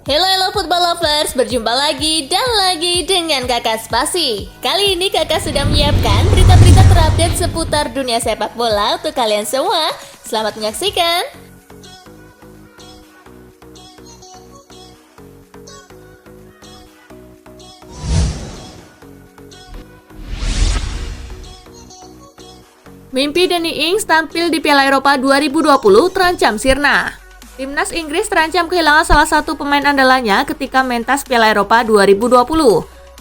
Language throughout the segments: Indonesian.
Hello football lovers, berjumpa lagi dan lagi dengan Kakak Spasi. Kali ini Kakak sudah menyiapkan berita-berita terupdate seputar dunia sepak bola untuk kalian semua. Selamat menyaksikan. Mimpi Danny Ings tampil di Piala Eropa 2020 terancam sirna. Timnas Inggris terancam kehilangan salah satu pemain andalannya ketika mentas Piala Eropa 2020.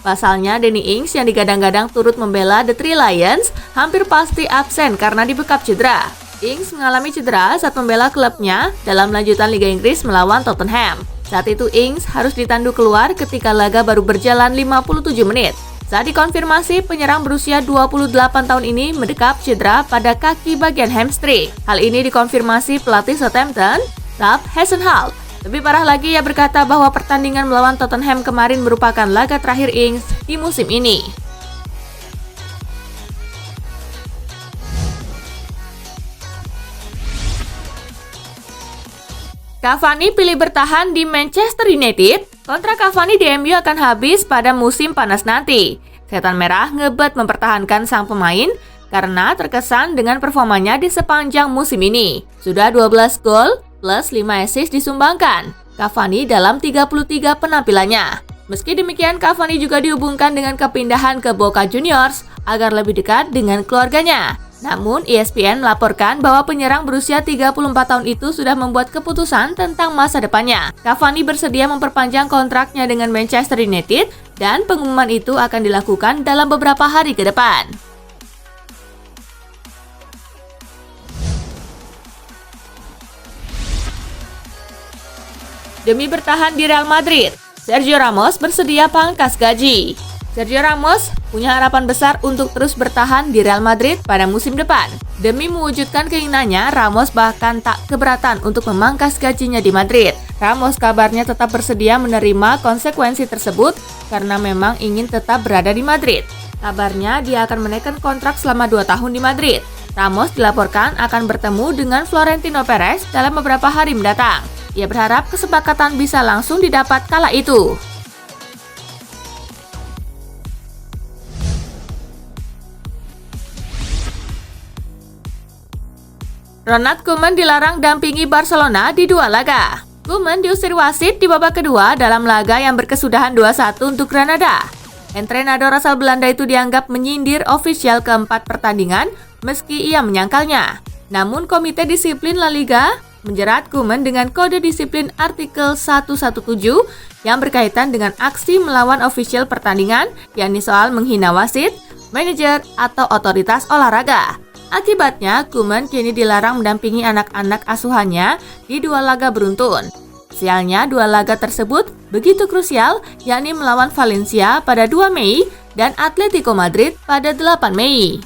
Pasalnya, Danny Ings yang digadang-gadang turut membela The Three Lions hampir pasti absen karena dibekap cedera. Ings mengalami cedera saat membela klubnya dalam lanjutan Liga Inggris melawan Tottenham. Saat itu Ings harus ditandu keluar ketika laga baru berjalan 57 menit. Saat dikonfirmasi, penyerang berusia 28 tahun ini mendekap cedera pada kaki bagian hamstring. Hal ini dikonfirmasi pelatih Southampton, Ralph Hasenhuttl. Lebih parah lagi, ia berkata bahwa pertandingan melawan Tottenham kemarin merupakan laga terakhir Ings di musim ini. Cavani pilih bertahan di Manchester United. Kontrak Cavani di MU akan habis pada musim panas nanti. Setan Merah ngebet mempertahankan sang pemain karena terkesan dengan performanya di sepanjang musim ini. Sudah 12 gol plus 5 assist disumbangkan Cavani dalam 33 penampilannya. Meski demikian, Cavani juga dihubungkan dengan kepindahan ke Boca Juniors agar lebih dekat dengan keluarganya. Namun, ESPN melaporkan bahwa penyerang berusia 34 tahun itu sudah membuat keputusan tentang masa depannya. Cavani bersedia memperpanjang kontraknya dengan Manchester United dan pengumuman itu akan dilakukan dalam beberapa hari ke depan. Demi bertahan di Real Madrid, Sergio Ramos bersedia pangkas gaji. Sergio Ramos punya harapan besar untuk terus bertahan di Real Madrid pada musim depan. Demi mewujudkan keinginannya, Ramos bahkan tak keberatan untuk memangkas gajinya di Madrid. Ramos kabarnya tetap bersedia menerima konsekuensi tersebut karena memang ingin tetap berada di Madrid. Kabarnya dia akan menaikkan kontrak selama 2 tahun di Madrid. Ramos dilaporkan akan bertemu dengan Florentino Perez dalam beberapa hari mendatang. Ia berharap kesepakatan bisa langsung didapat kala itu. Ronald Koeman dilarang dampingi Barcelona di 2 laga. Koeman diusir wasit di babak kedua dalam laga yang berkesudahan 2-1 untuk Granada. Entrenador asal Belanda itu dianggap menyindir ofisial keempat pertandingan meski ia menyangkalnya. Namun Komite Disiplin La Liga menjerat Koeman dengan kode disiplin artikel 117 yang berkaitan dengan aksi melawan ofisial pertandingan, yakni soal menghina wasit, manajer, atau otoritas olahraga. Akibatnya, Koeman kini dilarang mendampingi anak-anak asuhannya di 2 laga beruntun. Sialnya, 2 laga tersebut begitu krusial, yakni melawan Valencia pada 2 Mei dan Atletico Madrid pada 8 Mei.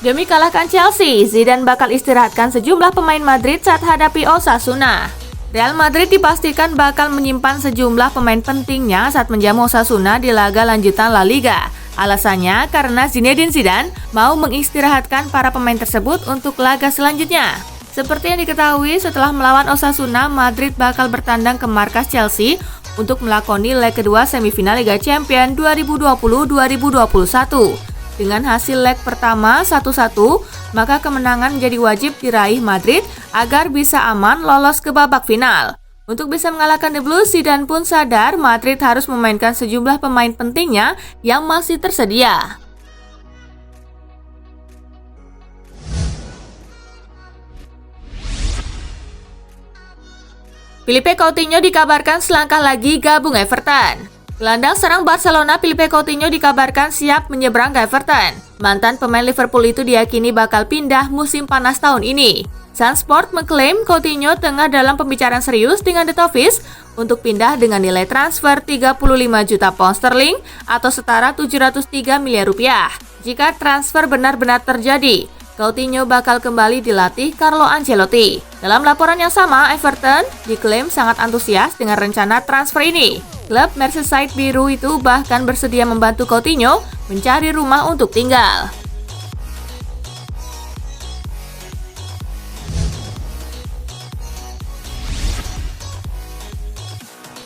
Demi kalahkan Chelsea, Zidane bakal istirahatkan sejumlah pemain Madrid saat hadapi Osasuna. Real Madrid dipastikan bakal menyimpan sejumlah pemain pentingnya saat menjamu Osasuna di laga lanjutan La Liga. Alasannya karena Zinedine Zidane mau mengistirahatkan para pemain tersebut untuk laga selanjutnya. Seperti yang diketahui, setelah melawan Osasuna, Madrid bakal bertandang ke markas Chelsea untuk melakoni leg kedua semifinal Liga Champions 2020-2021. Dengan hasil leg pertama 1-1, maka kemenangan menjadi wajib diraih Madrid agar bisa aman lolos ke babak final. Untuk bisa mengalahkan The Blues, Zidane pun sadar Madrid harus memainkan sejumlah pemain pentingnya yang masih tersedia. Philippe Coutinho dikabarkan selangkah lagi gabung Everton. Gelandang serang Barcelona Philippe Coutinho dikabarkan siap menyeberang ke Everton. Mantan pemain Liverpool itu diyakini bakal pindah musim panas tahun ini. Sun Sport mengklaim Coutinho tengah dalam pembicaraan serius dengan The Toffees untuk pindah dengan nilai transfer 35 juta pound sterling atau setara 703 miliar rupiah. Jika transfer benar-benar terjadi, Coutinho bakal kembali dilatih Carlo Ancelotti. Dalam laporan yang sama, Everton diklaim sangat antusias dengan rencana transfer ini. Klub Merseyside biru itu bahkan bersedia membantu Coutinho mencari rumah untuk tinggal.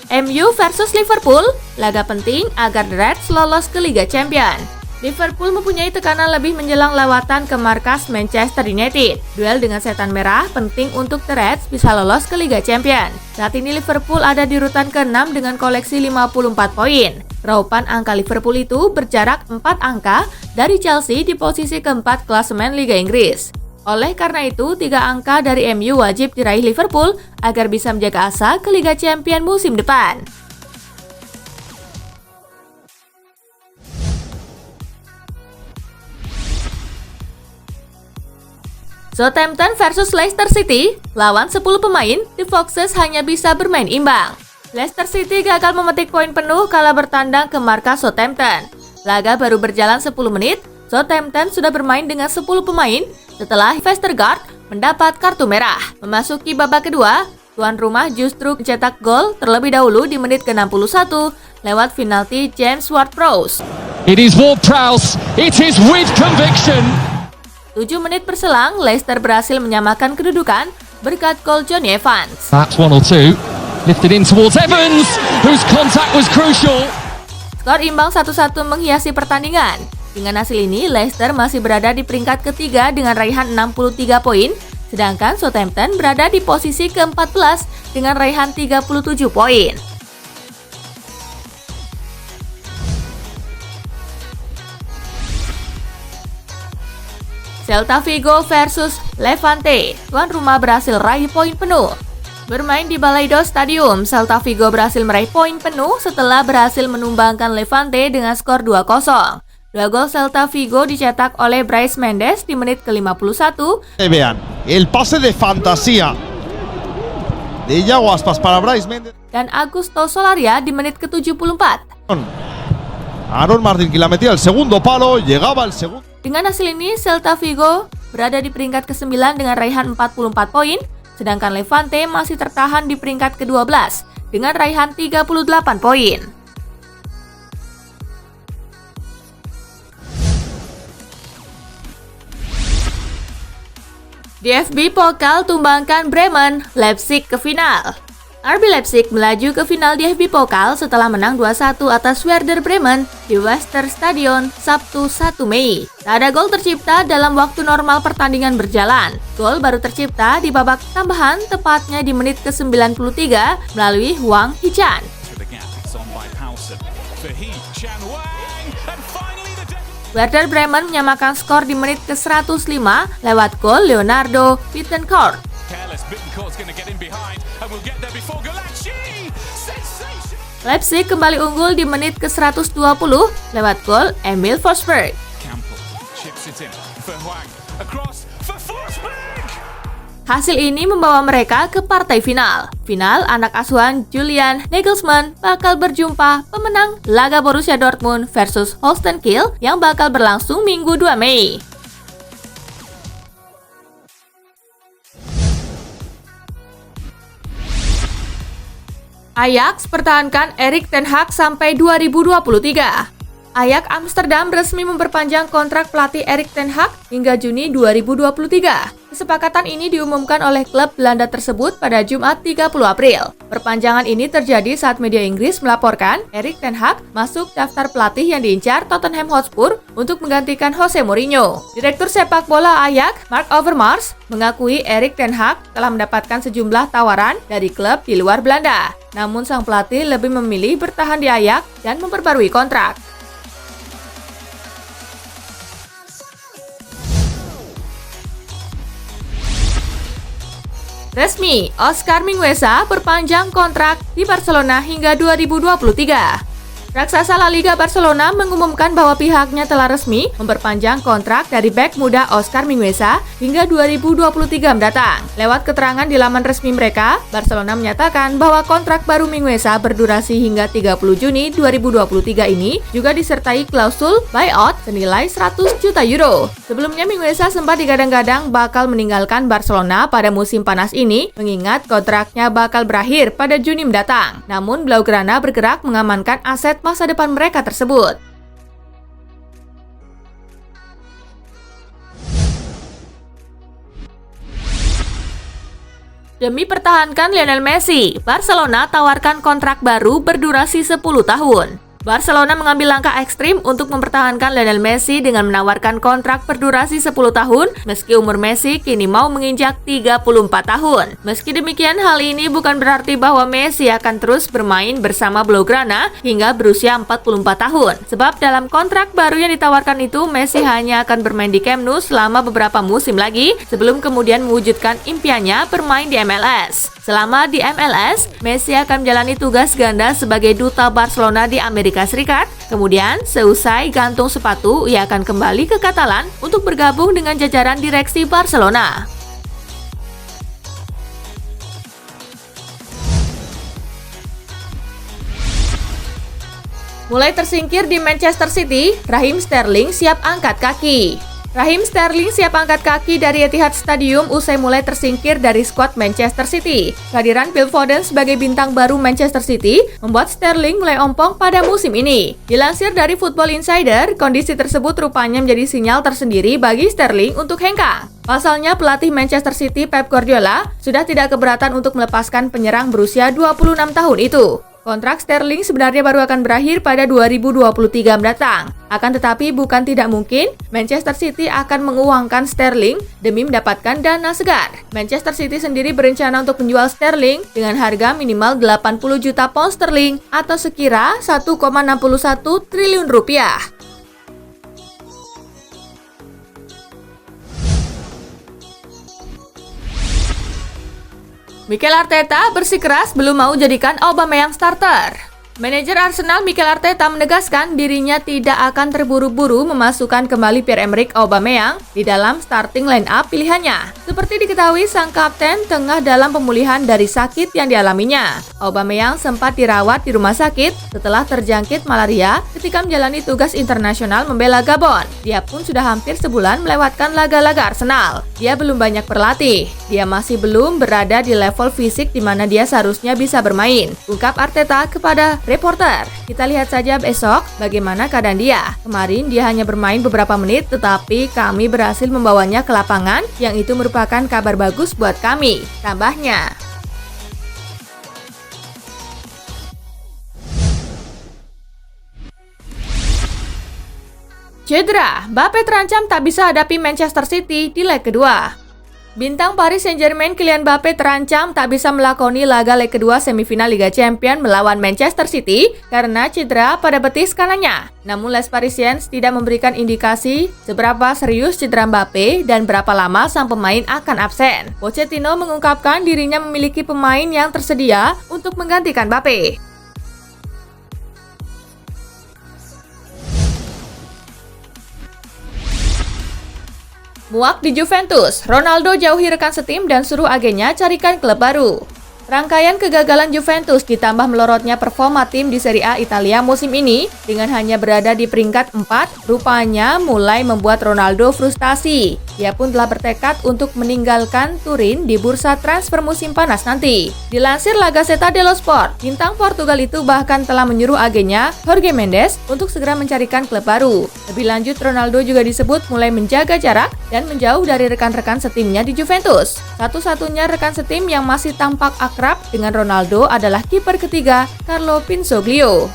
MU versus Liverpool, laga penting agar The Reds lolos ke Liga Champions. Liverpool mempunyai tekanan lebih menjelang lawatan ke markas Manchester United. Duel dengan setan merah penting untuk The Reds bisa lolos ke Liga Champions. Saat ini Liverpool ada di urutan ke-6 dengan koleksi 54 poin. Raupan angka Liverpool itu berjarak 4 angka dari Chelsea di posisi keempat klasemen Liga Inggris. Oleh karena itu, 3 angka dari MU wajib diraih Liverpool agar bisa menjaga asa ke Liga Champions musim depan. Southampton versus Leicester City, lawan 10 pemain, The Foxes hanya bisa bermain imbang. Leicester City gagal memetik poin penuh kala bertandang ke markas Southampton. Laga baru berjalan 10 menit, Southampton sudah bermain dengan 10 pemain setelah Vestergaard mendapat kartu merah. Memasuki babak kedua, tuan rumah justru mencetak gol terlebih dahulu di menit ke-61 lewat penalti James Ward-Prowse. It is Ward-Prowse, it is with conviction. 7 menit berselang, Leicester berhasil menyamakan kedudukan berkat gol Jonny Evans. That's 1 or 2. Lifted in towards Evans, whose contact was crucial. Skor imbang 1-1 menghiasi pertandingan. Dengan hasil ini, Leicester masih berada di peringkat ketiga dengan raihan 63 poin, sedangkan Southampton berada di posisi ke-14 dengan raihan 37 poin. Celta Vigo versus Levante, tuan rumah berhasil raih poin penuh. Bermain di Balaidos Stadium, Celta Vigo berhasil meraih poin penuh setelah berhasil menumbangkan Levante dengan skor 2-0. 2 gol Celta Vigo dicetak oleh Brais Mendes di menit ke-51. Vean, el pase de fantasía de Iago Aspas para Brais Mendes. Dan Augusto Solaria di menit ke-74. Aaron Martín que la metía al segundo palo, llegaba al segundo. Dengan hasil ini, Celta Vigo berada di peringkat ke-9 dengan raihan 44 poin, sedangkan Levante masih tertahan di peringkat ke-12 dengan raihan 38 poin. DFB Pokal tumbangkan Bremen, Leipzig ke final. RB Leipzig melaju ke final DFB Pokal setelah menang 2-1 atas Werder Bremen di Weserstadion Sabtu 1 Mei. Tak ada gol tercipta dalam waktu normal pertandingan berjalan. Gol baru tercipta di babak tambahan tepatnya di menit ke-93 melalui Hwang Hee-chan. Werder Bremen menyamakan skor di menit ke-105 lewat gol Leonardo Bittencourt. Leipzig kembali unggul di menit ke-120 lewat gol Emil Forsberg. Hasil ini membawa mereka ke partai final. Final anak asuhan Julian Nagelsmann bakal berjumpa pemenang laga Borussia Dortmund versus Holstein Kiel yang bakal berlangsung Minggu 2 Mei. Ajax pertahankan Erik ten Hag sampai 2023. Ajax Amsterdam resmi memperpanjang kontrak pelatih Erik ten Hag hingga Juni 2023. Kesepakatan ini diumumkan oleh klub Belanda tersebut pada Jumat 30 April. Perpanjangan ini terjadi saat media Inggris melaporkan Erik ten Hag masuk daftar pelatih yang diincar Tottenham Hotspur untuk menggantikan Jose Mourinho. Direktur sepak bola Ajax, Mark Overmars, mengakui Erik ten Hag telah mendapatkan sejumlah tawaran dari klub di luar Belanda. Namun sang pelatih lebih memilih bertahan di Ajax dan memperbarui kontrak. Resmi, Oscar Mingueza perpanjang kontrak di Barcelona hingga 2023. Raksasa La Liga Barcelona mengumumkan bahwa pihaknya telah resmi memperpanjang kontrak dari bek muda Oscar Mingueza hingga 2023 mendatang. Lewat keterangan di laman resmi mereka, Barcelona menyatakan bahwa kontrak baru Mingueza berdurasi hingga 30 Juni 2023 ini juga disertai klausul buyout senilai 100 juta euro. Sebelumnya Mingueza sempat digadang-gadang bakal meninggalkan Barcelona pada musim panas ini, mengingat kontraknya bakal berakhir pada Juni mendatang. Namun Blaugrana bergerak mengamankan aset masa depan mereka tersebut. Demi pertahankan Lionel Messi, Barcelona tawarkan kontrak baru berdurasi 10 tahun. Barcelona mengambil langkah ekstrim untuk mempertahankan Lionel Messi dengan menawarkan kontrak berdurasi 10 tahun meski umur Messi kini mau menginjak 34 tahun. Meski demikian, hal ini bukan berarti bahwa Messi akan terus bermain bersama Blaugrana hingga berusia 44 tahun. Sebab dalam kontrak baru yang ditawarkan itu, Messi hanya akan bermain di Camp Nou selama beberapa musim lagi sebelum kemudian mewujudkan impiannya bermain di MLS. Selama di MLS, Messi akan menjalani tugas ganda sebagai duta Barcelona di Amerika Serikat. Kemudian, seusai gantung sepatu, ia akan kembali ke Katalan untuk bergabung dengan jajaran direksi Barcelona. Mulai tersingkir di Manchester City, Raheem Sterling siap angkat kaki. Raheem Sterling siap angkat kaki dari Etihad Stadium usai mulai tersingkir dari skuad Manchester City. Kehadiran Phil Foden sebagai bintang baru Manchester City membuat Sterling mulai ompong pada musim ini. Dilansir dari Football Insider, kondisi tersebut rupanya menjadi sinyal tersendiri bagi Sterling untuk hengkang. Pasalnya, pelatih Manchester City Pep Guardiola sudah tidak keberatan untuk melepaskan penyerang berusia 26 tahun itu. Kontrak Sterling sebenarnya baru akan berakhir pada 2023 mendatang. Akan tetapi bukan tidak mungkin Manchester City akan menguangkan Sterling demi mendapatkan dana segar. Manchester City sendiri berencana untuk menjual Sterling dengan harga minimal 80 juta pound sterling atau sekira 1,61 triliun rupiah. Mikel Arteta bersikeras belum mau jadikan Aubameyang starter. Manajer Arsenal Mikel Arteta menegaskan dirinya tidak akan terburu-buru memasukkan kembali Pierre-Emerick Aubameyang di dalam starting line-up pilihannya. Seperti diketahui, sang kapten tengah dalam pemulihan dari sakit yang dialaminya. Aubameyang sempat dirawat di rumah sakit setelah terjangkit malaria ketika menjalani tugas internasional membela Gabon. Dia pun sudah hampir sebulan melewatkan laga-laga Arsenal. Dia belum banyak berlatih. Dia masih belum berada di level fisik di mana dia seharusnya bisa bermain, ungkap Arteta kepada reporter. Kita lihat saja besok bagaimana keadaan dia. Kemarin dia hanya bermain beberapa menit, tetapi kami berhasil membawanya ke lapangan, yang itu merupakan kabar bagus buat kami, tambahnya. Cedera, Mbappe terancam tak bisa hadapi Manchester City di leg kedua. Bintang Paris Saint-Germain Kylian Mbappe terancam tak bisa melakoni laga leg kedua semifinal Liga Champions melawan Manchester City karena cedera pada betis kanannya. Namun Les Parisiens tidak memberikan indikasi seberapa serius cedera Mbappe dan berapa lama sang pemain akan absen. Pochettino mengungkapkan dirinya memiliki pemain yang tersedia untuk menggantikan Mbappe. Muak di Juventus, Ronaldo jauhi rekan setim dan suruh agennya carikan klub baru. Rangkaian kegagalan Juventus ditambah melorotnya performa tim di Serie A Italia musim ini dengan hanya berada di peringkat 4, rupanya mulai membuat Ronaldo frustasi. Ia pun telah bertekad untuk meninggalkan Turin di bursa transfer musim panas nanti. Dilansir La Gazzetta dello Sport, bintang Portugal itu bahkan telah menyuruh agennya Jorge Mendes untuk segera mencarikan klub baru. Lebih lanjut, Ronaldo juga disebut mulai menjaga jarak dan menjauh dari rekan-rekan setimnya di Juventus. Satu-satunya rekan setim yang masih tampak akrab dengan Ronaldo adalah kiper ketiga Carlo Pinsoglio.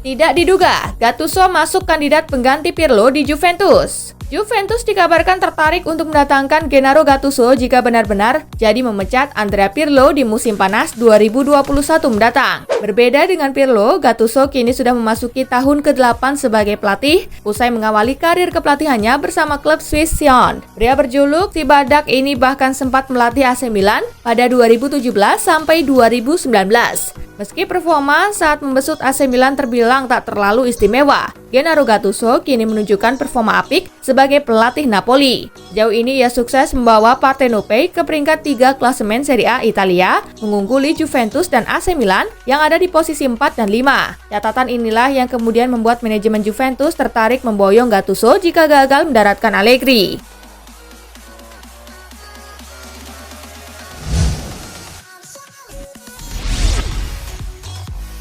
Tidak diduga, Gattuso masuk kandidat pengganti Pirlo di Juventus. Juventus dikabarkan tertarik untuk mendatangkan Gennaro Gattuso jika benar-benar jadi memecat Andrea Pirlo di musim panas 2021 mendatang. Berbeda dengan Pirlo, Gattuso kini sudah memasuki tahun ke-8 sebagai pelatih, usai mengawali karir kepelatihannya bersama klub Swiss Sion. Pria berjuluk si Badak ini bahkan sempat melatih AC Milan pada 2017 sampai 2019. Meski performa saat membesut AC Milan terbilang tak terlalu istimewa, Gennaro Gattuso kini menunjukkan performa apik sebagai pelatih Napoli. Sejauh ini ia sukses membawa Partenope ke peringkat 3 klasemen Serie A Italia, mengungguli Juventus dan AC Milan yang ada di posisi 4 dan 5. Catatan inilah yang kemudian membuat manajemen Juventus tertarik memboyong Gattuso jika gagal mendaratkan Allegri.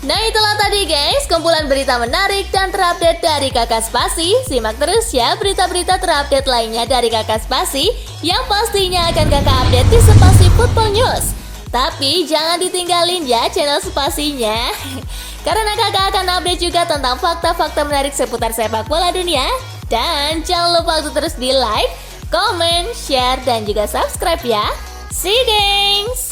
Nah itulah tadi guys, kumpulan berita menarik dan terupdate dari Kakak Spasi. Simak terus ya berita-berita terupdate lainnya dari Kakak Spasi yang pastinya akan Kakak update di Spasi Football News. Tapi jangan ditinggalin ya channel Spasinya, karena Kakak akan update juga tentang fakta-fakta menarik seputar sepak bola dunia. Dan jangan lupa untuk terus di like, comment, share, dan juga subscribe ya. See you gengs!